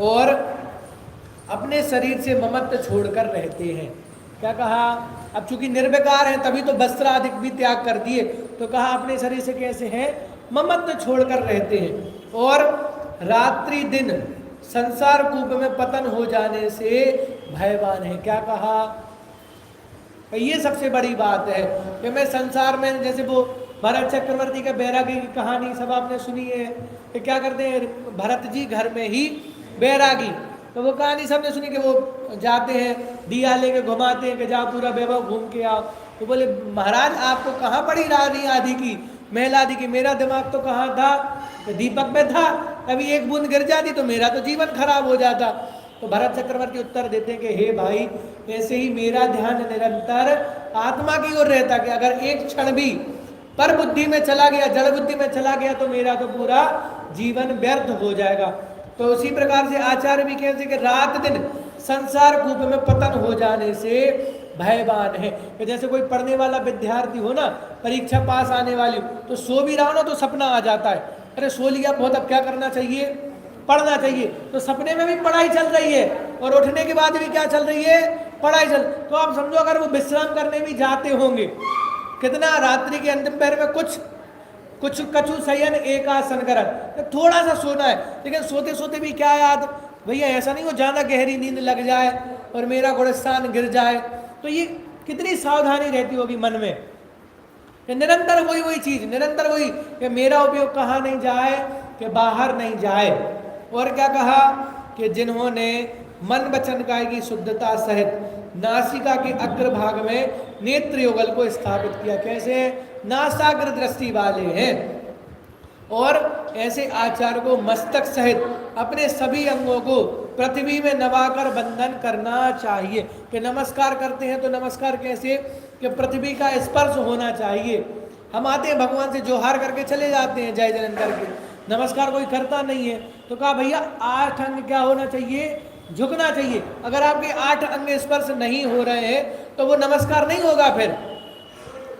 और अपने शरीर से ममत्व छोड़कर रहते हैं। क्या कहा? अब चूंकि निर्विकार हैं तभी तो वस्त्र आदि भी त्याग कर दिए, तो कहा अपने शरीर से कैसे हैं? ममत्व छोड़कर रहते हैं। और रात्रि दिन संसार कूप में पतन हो जाने से भयवान है। क्या कहा? ये सबसे बड़ी बात है कि मैं संसार में, जैसे वो भरत चक्रवर्ती के बैरागी की कहानी सब आपने सुनी है कि क्या करते हैं भरत जी घर में ही बैरागी, तो वो कहानी सबने सुनी कि वो जाते हैं दिया लेके घुमाते हैं कि जाओ पूरा वैभव घूम के आओ। तो बोले महाराज आपको कहाँ पड़ी रानी आदि की, महल आदि की, मेरा दिमाग तो कहाँ था? तो दीपक में था, अभी एक बूंद गिर जाती तो मेरा तो जीवन खराब हो जाता। तो भरत चक्रवर्ती उत्तर देते हैं कि हे भाई, ऐसे ही मेरा ध्यान निरंतर आत्मा की ओर रहता कि अगर एक क्षण भी पर बुद्धि में चला गया, जड़ बुद्धि में चला गया तो मेरा तो पूरा जीवन व्यर्थ हो जाएगा। तो उसी प्रकार से आचार्य भी कहते हैं कि रात दिन संसार कूप में पतन हो जाने से भयवान है। कि जैसे कोई पढ़ने वाला विद्यार्थी हो ना, परीक्षा पास आने वाली हो, तो सो भी रहा हो ना तो सपना आ जाता है, अरे सो लिया बहुत, अब क्या करना चाहिए? पढ़ना चाहिए। तो सपने में भी पढ़ाई चल रही है और उठने के बाद भी क्या चल रही है? पढ़ाई चल। तो आप समझो अगर वो विश्राम करने भी जाते होंगे, कितना रात्रि के अंतिम पहर में कुछ कछु शयन एकासन करत, तो थोड़ा सा सोना है, लेकिन सोते सोते भी क्या याद, भैया ऐसा नहीं हो ज्यादा गहरी नींद लग जाए और मेरा गुणस्थान गिर जाए। तो ये कितनी सावधानी रहती होगी मन में कि निरंतर वही चीज, निरंतर वही कि मेरा उपयोग कहाँ नहीं जाए, कि बाहर नहीं जाए। और क्या कहा? कि जिन्होंने मन वचन काय की शुद्धता सहित नासिका के अग्रभाग में नेत्र युगल को स्थापित किया। कैसे? नासाग्र दृष्टि वाले हैं। और ऐसे आचार्य को मस्तक सहित अपने सभी अंगों को पृथ्वी में नवाकर बंधन करना चाहिए। कि नमस्कार करते हैं तो नमस्कार कैसे? कि पृथ्वी का स्पर्श होना चाहिए। हम आते हैं भगवान से जोहार करके चले जाते हैं, जय जयन करके, नमस्कार कोई करता नहीं है। तो कहा भैया 8 अंग क्या होना चाहिए? झुकना चाहिए। अगर आपके 8 अंग स्पर्श नहीं हो रहे हैं तो वो नमस्कार नहीं होगा, फिर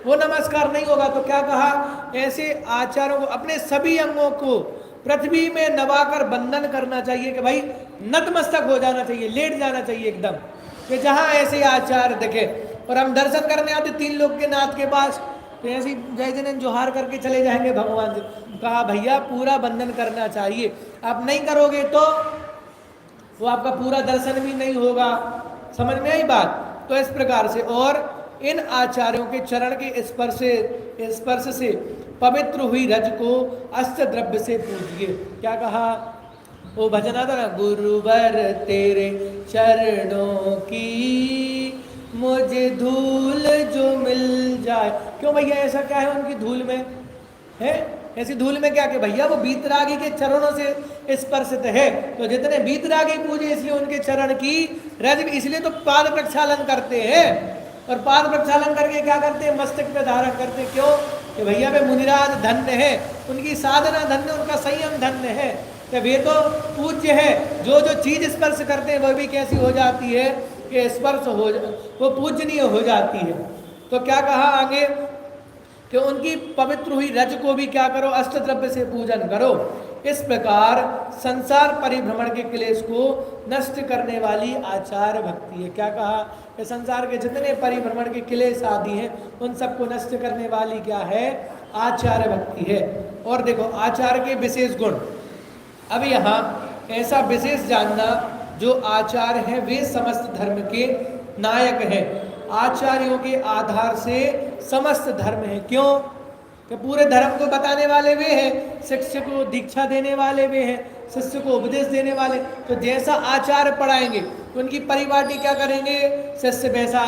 वो नमस्कार नहीं होगा। तो क्या कहा? ऐसे आचार्यों को अपने सभी अंगों को पृथ्वी में नवाकर बंधन करना चाहिए कि भाई नतमस्तक हो जाना चाहिए, लेट जाना चाहिए एकदम, कि जहां ऐसे आचार्य दिखे। और हम दर्शन करने आते 3 लोग के नाथ के पास, तो ऐसी जय जन जोहार करके चले जाएंगे भगवान से। कहा भैया पूरा बंधन करना चाहिए, आप नहीं करोगे तो वो आपका पूरा दर्शन भी नहीं होगा। समझ में आई बात? तो इस प्रकार से, और इन आचार्यों के चरण के स्पर्श से पवित्र हुई रज को अष्ट द्रव्य से पूजिए। क्या कहा? वो भजन आता ना, गुरुवर तेरे चरणों की मुझे धूल जो मिल जाए। क्यों भैया ऐसा क्या है उनकी धूल में है? ऐसी धूल में क्या कि भैया वो बीतरागी के चरणों से स्पर्शित है, तो जितने बीतरागी पूजे इसलिए उनके चरण की रज, इसलिए तो पाद प्रक्षालन करते हैं। और पाद प्रक्षालन करके क्या करते हैं? मस्तक पे धारण करते हैं। क्यों? कि भैया वे मुनिराज धन्य है, उनकी साधना धन्य, उनका संयम धन्य है, कि वे तो पूज्य है। जो जो चीज स्पर्श करते हैं वह भी कैसी हो जाती है? कि स्पर्श हो, वो पूजनीय हो जाती है। तो क्या कहा आगे? कि उनकी पवित्र हुई रज को भी क्या करो? अष्ट द्रव्य से पूजन करो। इस प्रकार संसार परिभ्रमण के क्लेश को नष्ट करने वाली आचार्य भक्ति है। क्या कहा? कि संसार के जितने परिभ्रमण के क्लेश आदि हैं उन सबको नष्ट करने वाली क्या है? आचार्य भक्ति है। और देखो आचार्य के विशेष गुण, अब यहाँ ऐसा विशेष जानना, जो आचार्य हैं वे समस्त धर्म के नायक हैं। आचार्यों के आधार से समस्त धर्म है। क्यों? कि पूरे धर्म को बताने वाले वे हैं, शिष्य को दीक्षा देने वाले वे हैं, शिष्य को उपदेश देने वाले। तो जैसा आचार्य पढ़ाएंगे तो उनकी परिपाटी क्या करेंगे? शिष्य वैसा,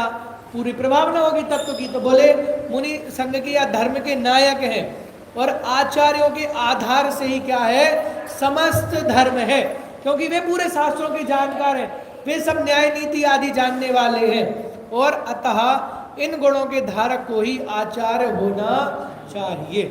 पूरी प्रभावना होगी तत्व की। तो बोले मुनि संघ के या धर्म के नायक हैं, और आचार्यों के आधार से ही क्या है? समस्त धर्म है। क्योंकि वे पूरे शास्त्रों के जानकार हैं, वे सब न्याय नीति आदि जानने वाले हैं। और अतः इन गुणों के धारक को ही आचार्य होना चाहिए।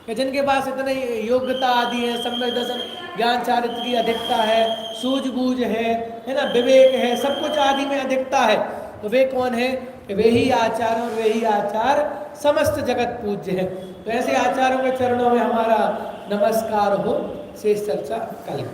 कि जिनके पास इतने योग्यता आदि है, सम्यक दर्शन, ज्ञान चारित्र की अधिकता है, सूझबूझ है ना, विवेक है, सब कुछ आदि में अधिकता है, तो वे कौन है? कि वे ही आचार्य, और वे ही आचार्य समस्त जगत पूज्य है। तो ऐसे आचार्यों के चरणों में हमारा नमस्कार हो। शेष चर्चा कल।